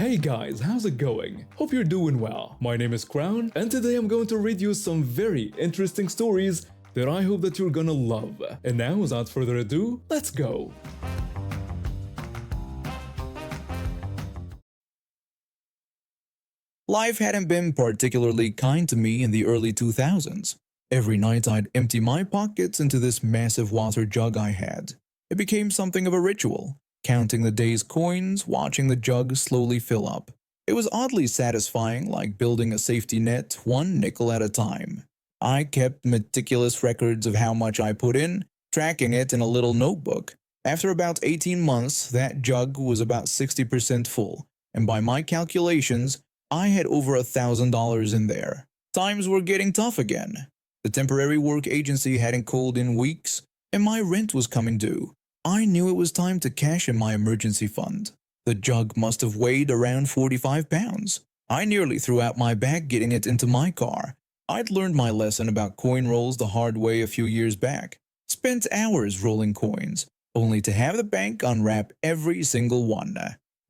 Hey guys, how's it going? Hope you're doing well. My name is Crown, and today I'm going to read you some very interesting stories that I hope that you're gonna love. And now, without further ado, let's go! Life hadn't been particularly kind to me in the early 2000s. Every night I'd empty my pockets into this massive water jug I had. It became something of a ritual, counting the day's coins, watching the jug slowly fill up. It was oddly satisfying, like building a safety net, one nickel at a time. I kept meticulous records of how much I put in, tracking it in a little notebook. After about 18 months, that jug was about 60% full, and by my calculations, I had over $1,000 in there. Times were getting tough again. The temporary work agency hadn't called in weeks, and my rent was coming due. I knew it was time to cash in my emergency fund. The jug must have weighed around 45 pounds. I nearly threw out my bag getting it into my car. I'd learned my lesson about coin rolls the hard way a few years back. Spent hours rolling coins, only to have the bank unwrap every single one.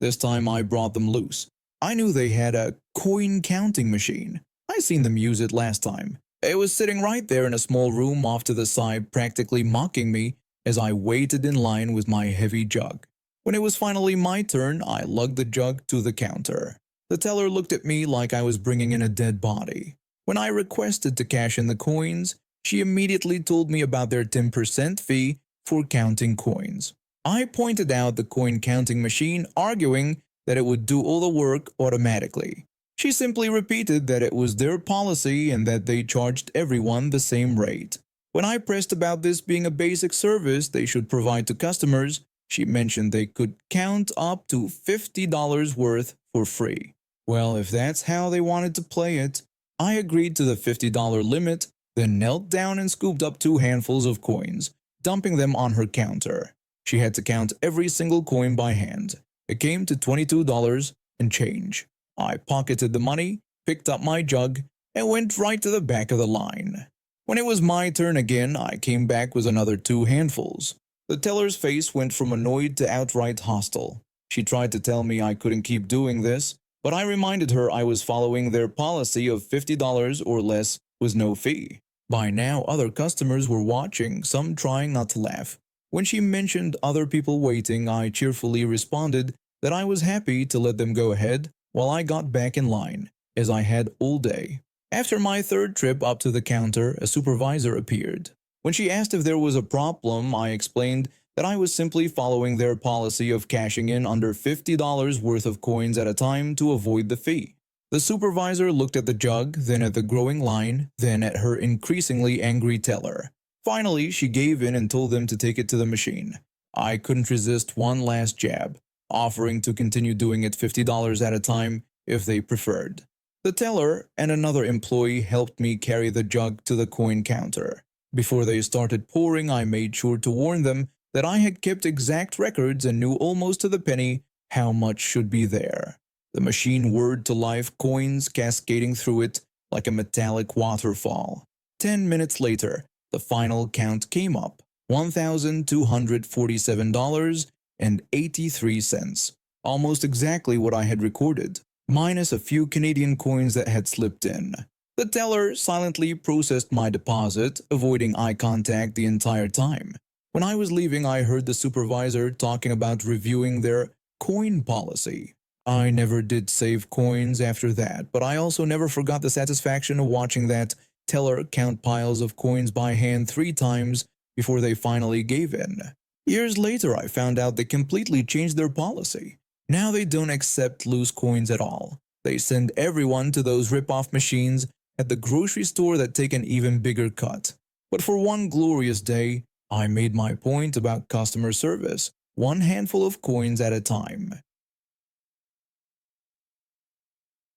This time I brought them loose. I knew they had a coin counting machine. I seen them use it last time. It was sitting right there in a small room off to the side, practically mocking me as I waited in line with my heavy jug. When it was finally my turn, I lugged the jug to the counter. The teller looked at me like I was bringing in a dead body. When I requested to cash in the coins, she immediately told me about their 10% fee for counting coins. I pointed out the coin counting machine, arguing that it would do all the work automatically. She simply repeated that it was their policy and that they charged everyone the same rate. When I pressed about this being a basic service they should provide to customers, she mentioned they could count up to $50 worth for free. Well, if that's how they wanted to play it, I agreed to the $50 limit, then knelt down and scooped up 2 handfuls of coins, dumping them on her counter. She had to count every single coin by hand. It came to $22 and change. I pocketed the money, picked up my jug, and went right to the back of the line. When it was my turn again, I came back with another 2 handfuls. The teller's face went from annoyed to outright hostile. She tried to tell me I couldn't keep doing this, but I reminded her I was following their policy of $50 or less with no fee. By now, other customers were watching, some trying not to laugh. When she mentioned other people waiting, I cheerfully responded that I was happy to let them go ahead while I got back in line, as I had all day. After my 3rd trip up to the counter, a supervisor appeared. When she asked if there was a problem, I explained that I was simply following their policy of cashing in under $50 worth of coins at a time to avoid the fee. The supervisor looked at the jug, then at the growing line, then at her increasingly angry teller. Finally, she gave in and told them to take it to the machine. I couldn't resist one last jab, offering to continue doing it $50 at a time if they preferred. The teller and another employee helped me carry the jug to the coin counter. Before they started pouring, I made sure to warn them that I had kept exact records and knew almost to the penny how much should be there. The machine whirred to life, coins cascading through it like a metallic waterfall. 10 minutes later, the final count came up, $1,247.83, almost exactly what I had recorded, minus a few Canadian coins that had slipped in. The teller silently processed my deposit, avoiding eye contact the entire time. When I was leaving, I heard the supervisor talking about reviewing their coin policy. I never did save coins after that, but I also never forgot the satisfaction of watching that teller count piles of coins by hand 3 times before they finally gave in. Years later, I found out they completely changed their policy. Now they don't accept loose coins at all. They send everyone to those rip-off machines at the grocery store that take an even bigger cut. But for one glorious day, I made my point about customer service, 1 handful of coins at a time.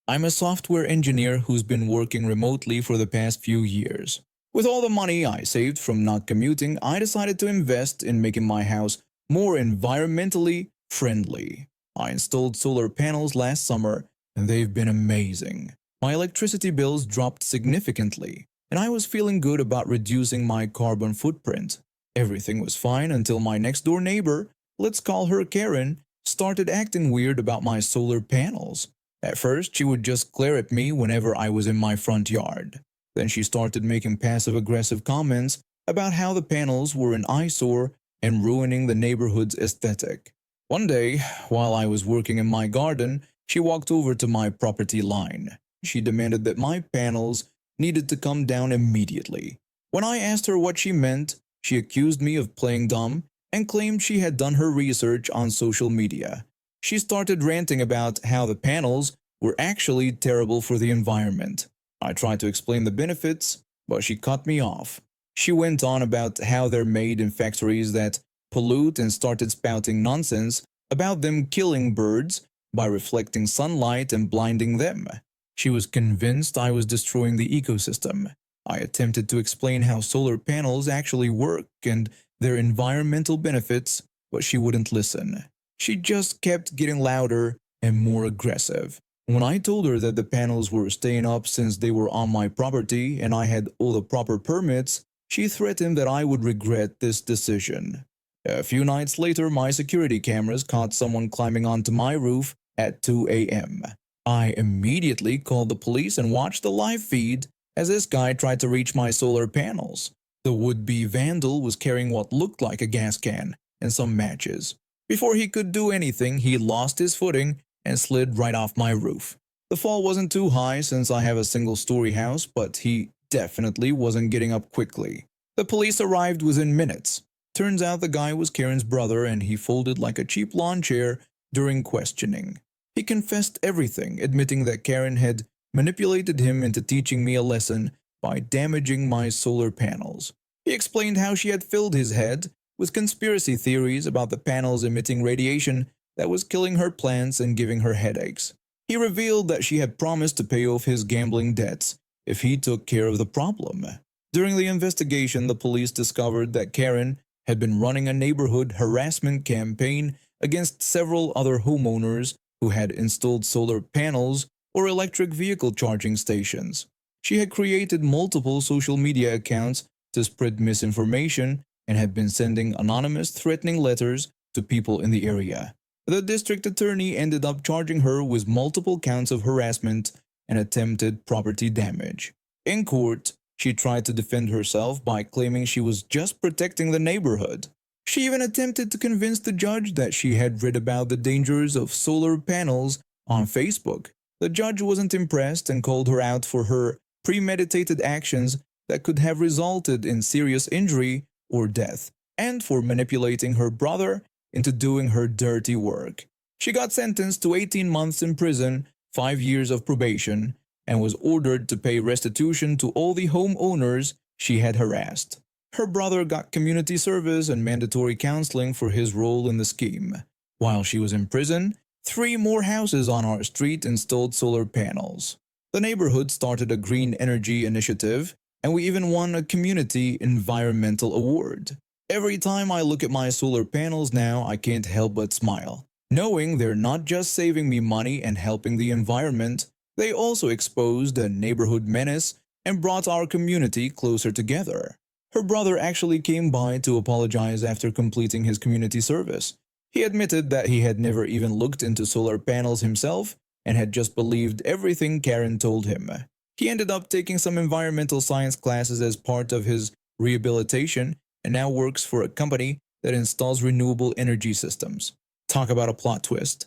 I'm a software engineer who's been working remotely for the past few years. With all the money I saved from not commuting, I decided to invest in making my house more environmentally friendly. I installed solar panels last summer, and they've been amazing. My electricity bills dropped significantly, and I was feeling good about reducing my carbon footprint. Everything was fine until my next-door neighbor, let's call her Karen, started acting weird about my solar panels. At first, she would just glare at me whenever I was in my front yard. Then she started making passive-aggressive comments about how the panels were an eyesore and ruining the neighborhood's aesthetic. One day, while I was working in my garden, she walked over to my property line. She demanded that my panels needed to come down immediately. When I asked her what she meant, she accused me of playing dumb and claimed she had done her research on social media. She started ranting about how the panels were actually terrible for the environment. I tried to explain the benefits, but she cut me off. She went on about how they're made in factories that pollute and started spouting nonsense about them killing birds by reflecting sunlight and blinding them. She was convinced I was destroying the ecosystem. I attempted to explain how solar panels actually work and their environmental benefits, but she wouldn't listen. She just kept getting louder and more aggressive. When I told her that the panels were staying up since they were on my property and I had all the proper permits, she threatened that I would regret this decision. A few nights later, my security cameras caught someone climbing onto my roof at 2 a.m. I immediately called the police and watched the live feed as this guy tried to reach my solar panels. The would-be vandal was carrying what looked like a gas can and some matches. Before he could do anything, he lost his footing and slid right off my roof. The fall wasn't too high since I have a single-story house, but he definitely wasn't getting up quickly. The police arrived within minutes. Turns out the guy was Karen's brother and he folded like a cheap lawn chair during questioning. He confessed everything, admitting that Karen had manipulated him into teaching me a lesson by damaging my solar panels. He explained how she had filled his head with conspiracy theories about the panels emitting radiation that was killing her plants and giving her headaches. He revealed that she had promised to pay off his gambling debts if he took care of the problem. During the investigation, the police discovered that Karen had been running a neighborhood harassment campaign against several other homeowners who had installed solar panels or electric vehicle charging stations. She had created multiple social media accounts to spread misinformation and had been sending anonymous threatening letters to people in the area. The district attorney ended up charging her with multiple counts of harassment and attempted property damage. In court, she tried to defend herself by claiming she was just protecting the neighborhood. She even attempted to convince the judge that she had read about the dangers of solar panels on Facebook. The judge wasn't impressed and called her out for her premeditated actions that could have resulted in serious injury or death, and for manipulating her brother into doing her dirty work. She got sentenced to 18 months in prison, 5 years of probation, and was ordered to pay restitution to all the homeowners she had harassed. Her brother got community service and mandatory counseling for his role in the scheme. While she was in prison, 3 more houses on our street installed solar panels. The neighborhood started a green energy initiative, and we even won a community environmental award. Every time I look at my solar panels now, I can't help but smile, knowing they're not just saving me money and helping the environment, they also exposed a neighborhood menace and brought our community closer together. Her brother actually came by to apologize after completing his community service. He admitted that he had never even looked into solar panels himself and had just believed everything Karen told him. He ended up taking some environmental science classes as part of his rehabilitation and now works for a company that installs renewable energy systems. Talk about a plot twist.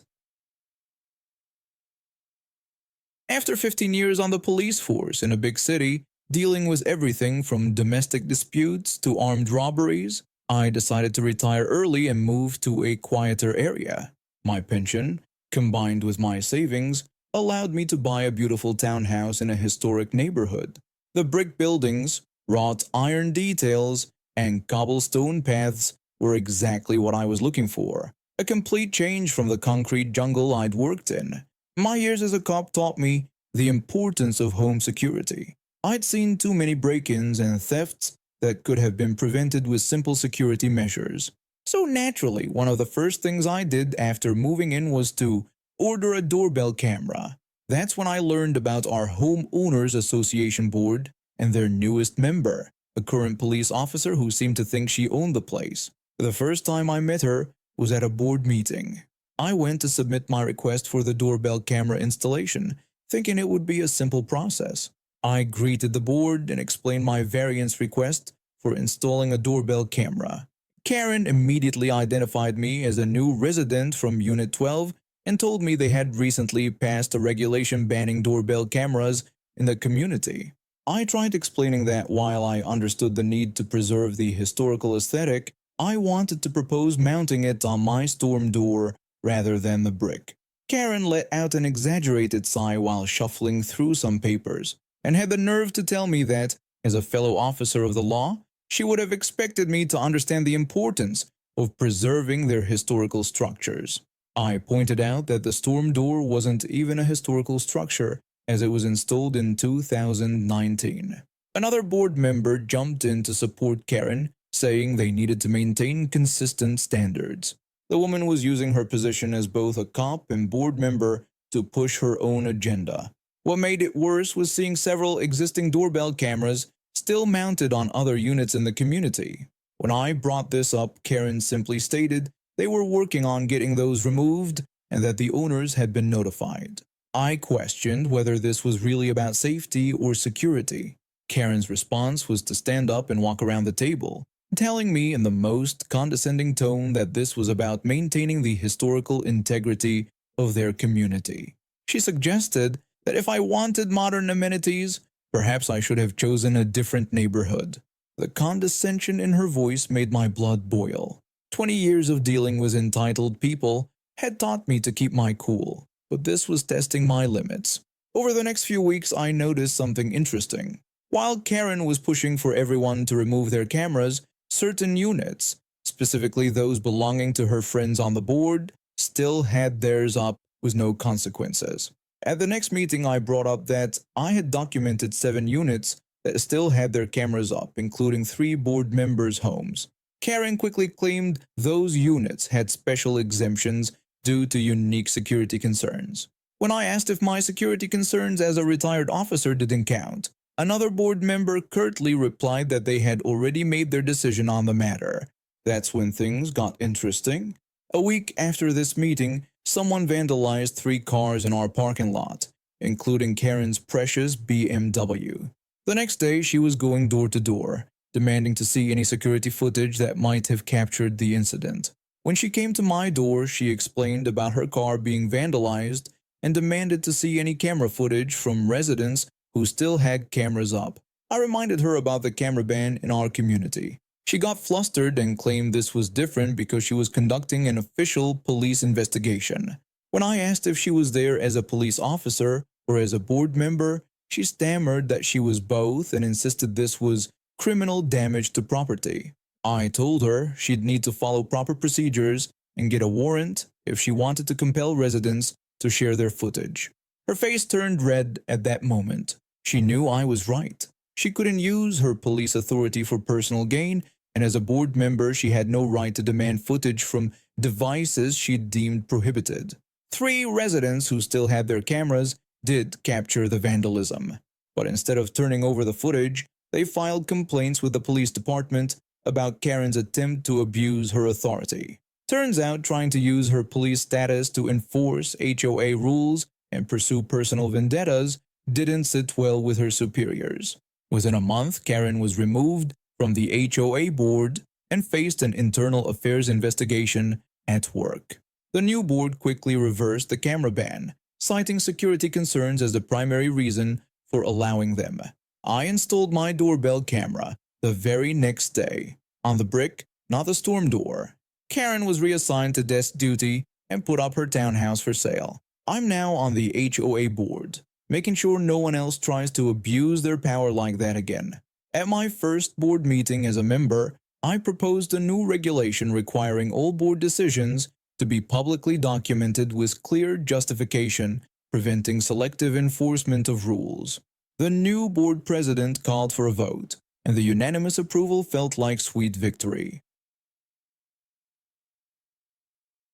After 15 years on the police force in a big city, dealing with everything from domestic disputes to armed robberies, I decided to retire early and move to a quieter area. My pension, combined with my savings, allowed me to buy a beautiful townhouse in a historic neighborhood. The brick buildings, wrought iron details, and cobblestone paths were exactly what I was looking for. A complete change from the concrete jungle I'd worked in. My years as a cop taught me the importance of home security. I'd seen too many break-ins and thefts that could have been prevented with simple security measures. So naturally, one of the first things I did after moving in was to order a doorbell camera. That's when I learned about our Homeowners Association board and their newest member, a current police officer who seemed to think she owned the place. The first time I met her was at a board meeting. I went to submit my request for the doorbell camera installation, thinking it would be a simple process. I greeted the board and explained my variance request for installing a doorbell camera. Karen immediately identified me as a new resident from Unit 12 and told me they had recently passed a regulation banning doorbell cameras in the community. I tried explaining that while I understood the need to preserve the historical aesthetic, I wanted to propose mounting it on my storm door rather than the brick. Karen let out an exaggerated sigh while shuffling through some papers, and had the nerve to tell me that, as a fellow officer of the law, she would have expected me to understand the importance of preserving their historical structures. I pointed out that the storm door wasn't even a historical structure, as it was installed in 2019. Another board member jumped in to support Karen, saying they needed to maintain consistent standards. The woman was using her position as both a cop and board member to push her own agenda. What made it worse was seeing several existing doorbell cameras still mounted on other units in the community. When I brought this up, Karen simply stated they were working on getting those removed and that the owners had been notified. I questioned whether this was really about safety or security. Karen's response was to stand up and walk around the table, telling me in the most condescending tone that this was about maintaining the historical integrity of their community. She suggested that if I wanted modern amenities, perhaps I should have chosen a different neighborhood. The condescension in her voice made my blood boil. 20 years of dealing with entitled people had taught me to keep my cool, but this was testing my limits. Over the next few weeks, I noticed something interesting. While Karen was pushing for everyone to remove their cameras, certain units, specifically those belonging to her friends on the board, still had theirs up with no consequences. At the next meeting, I brought up that I had documented 7 units that still had their cameras up, including 3 board members' homes. Karen quickly claimed those units had special exemptions due to unique security concerns. When I asked if my security concerns as a retired officer didn't count, another board member curtly replied that they had already made their decision on the matter. That's when things got interesting. A week after this meeting, someone vandalized 3 cars in our parking lot, including Karen's precious BMW. The next day, she was going door to door, demanding to see any security footage that might have captured the incident. When she came to my door, she explained about her car being vandalized and demanded to see any camera footage from residents who still had cameras up. I reminded her about the camera ban in our community. She got flustered and claimed this was different because she was conducting an official police investigation. When I asked if she was there as a police officer or as a board member, she stammered that she was both and insisted this was criminal damage to property. I told her she'd need to follow proper procedures and get a warrant if she wanted to compel residents to share their footage. Her face turned red at that moment. She knew I was right. She couldn't use her police authority for personal gain, and as a board member, she had no right to demand footage from devices she deemed prohibited. 3 residents who still had their cameras did capture the vandalism, but instead of turning over the footage, they filed complaints with the police department about Karen's attempt to abuse her authority. Turns out trying to use her police status to enforce HOA rules and pursue personal vendettas didn't sit well with her superiors. Within a month, Karen was removed from the HOA board and faced an internal affairs investigation at work. The new board quickly reversed the camera ban, citing security concerns as the primary reason for allowing them. I installed my doorbell camera the very next day, on the brick, not the storm door. Karen was reassigned to desk duty and put up her townhouse for sale. I'm now on the HOA board, making sure no one else tries to abuse their power like that again. At my first board meeting as a member, I proposed a new regulation requiring all board decisions to be publicly documented with clear justification, preventing selective enforcement of rules. The new board president called for a vote, and the unanimous approval felt like sweet victory.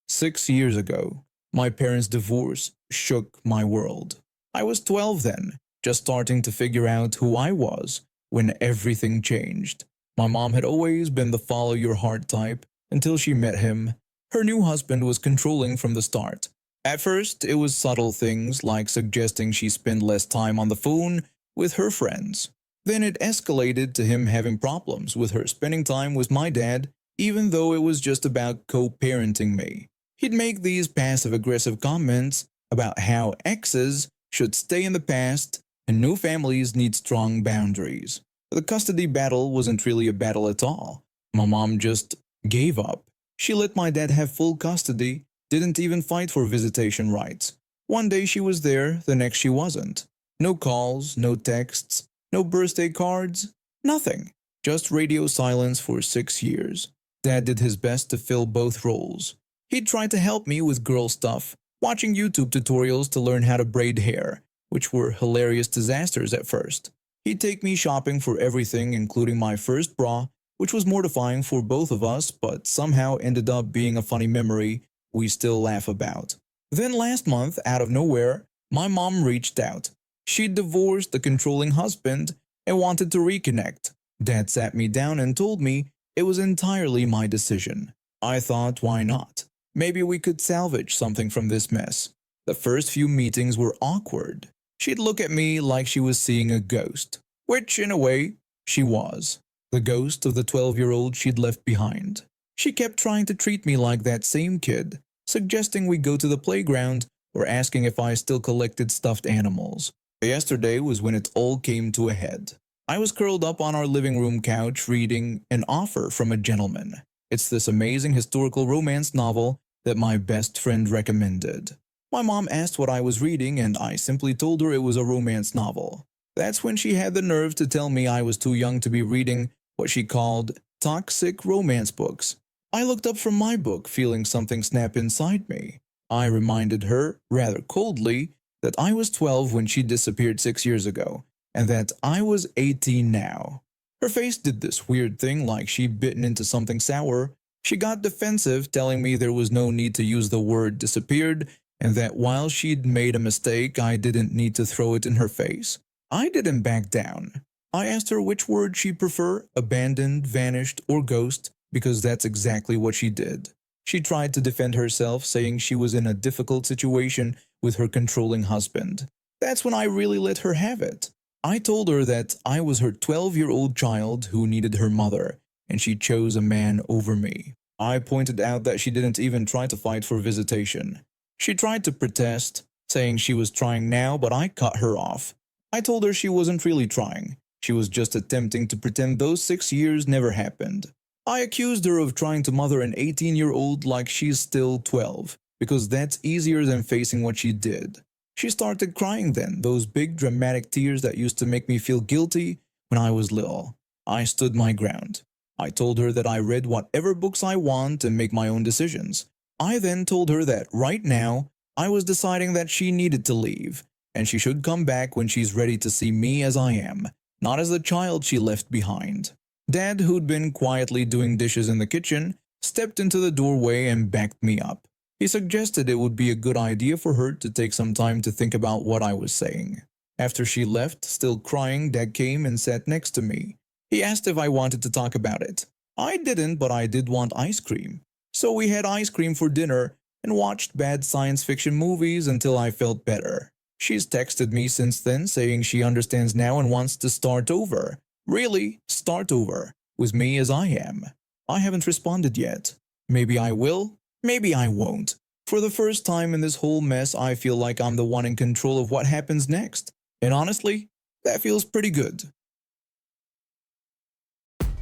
6 years ago, my parents' divorce shook my world. I was 12 then, just starting to figure out who I was when everything changed. My mom had always been the follow your heart type until she met him. Her new husband was controlling from the start. At first, it was subtle things like suggesting she spend less time on the phone with her friends. Then it escalated to him having problems with her spending time with my dad, even though it was just about co-parenting me. He'd make these passive-aggressive comments about how exes should stay in the past and new families need strong boundaries. The custody battle wasn't really a battle at all. My mom just gave up. She let my dad have full custody, didn't even fight for visitation rights. One day she was there, the next she wasn't. No calls, no texts, no birthday cards, nothing. Just radio silence for 6 years. Dad did his best to fill both roles. He tried to help me with girl stuff, watching YouTube tutorials to learn how to braid hair, which were hilarious disasters at first. He'd take me shopping for everything, including my first bra, which was mortifying for both of us, but somehow ended up being a funny memory we still laugh about. Then last month, out of nowhere, my mom reached out. She'd divorced the controlling husband and wanted to reconnect. Dad sat me down and told me it was entirely my decision. I thought, why not? Maybe we could salvage something from this mess. The first few meetings were awkward. She'd look at me like she was seeing a ghost, which, in a way, she was. The ghost of the 12-year-old she'd left behind. She kept trying to treat me like that same kid, suggesting we go to the playground or asking if I still collected stuffed animals. Yesterday was when it all came to a head. I was curled up on our living room couch reading An Offer from a Gentleman. It's this amazing historical romance novel that my best friend recommended. My mom asked what I was reading and I simply told her it was a romance novel. That's when she had the nerve to tell me I was too young to be reading what she called toxic romance books. I looked up from my book, feeling something snap inside me. I reminded her, rather coldly, that I was 12 when she disappeared 6 years ago, and that I was 18 now. Her face did this weird thing like she'd bitten into something sour. She got defensive, telling me there was no need to use the word disappeared, and that while she'd made a mistake, I didn't need to throw it in her face. I didn't back down. I asked her which word she'd prefer, abandoned, vanished, or ghost, because that's exactly what she did. She tried to defend herself, saying she was in a difficult situation with her controlling husband. That's when I really let her have it. I told her that I was her 12-year-old child who needed her mother, and she chose a man over me. I pointed out that she didn't even try to fight for visitation. She tried to protest, saying she was trying now, but I cut her off. I told her she wasn't really trying. She was just attempting to pretend those 6 years never happened. I accused her of trying to mother an 18-year-old like she's still 12, because that's easier than facing what she did. She started crying then, those big dramatic tears that used to make me feel guilty when I was little. I stood my ground. I told her that I read whatever books I want and make my own decisions. I then told her that right now, I was deciding that she needed to leave, and she should come back when she's ready to see me as I am, not as the child she left behind. Dad, who'd been quietly doing dishes in the kitchen, stepped into the doorway and backed me up. He suggested it would be a good idea for her to take some time to think about what I was saying. After she left, still crying, Dad came and sat next to me. He asked if I wanted to talk about it. I didn't, but I did want ice cream. So we had ice cream for dinner and watched bad science fiction movies until I felt better. She's texted me since then saying she understands now and wants to start over. Really, start over, with me as I am. I haven't responded yet. Maybe I will, maybe I won't. For the first time in this whole mess, I feel like I'm the one in control of what happens next. And honestly, that feels pretty good.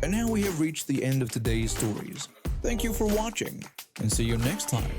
And now we have reached the end of today's stories. Thank you for watching, and see you next time.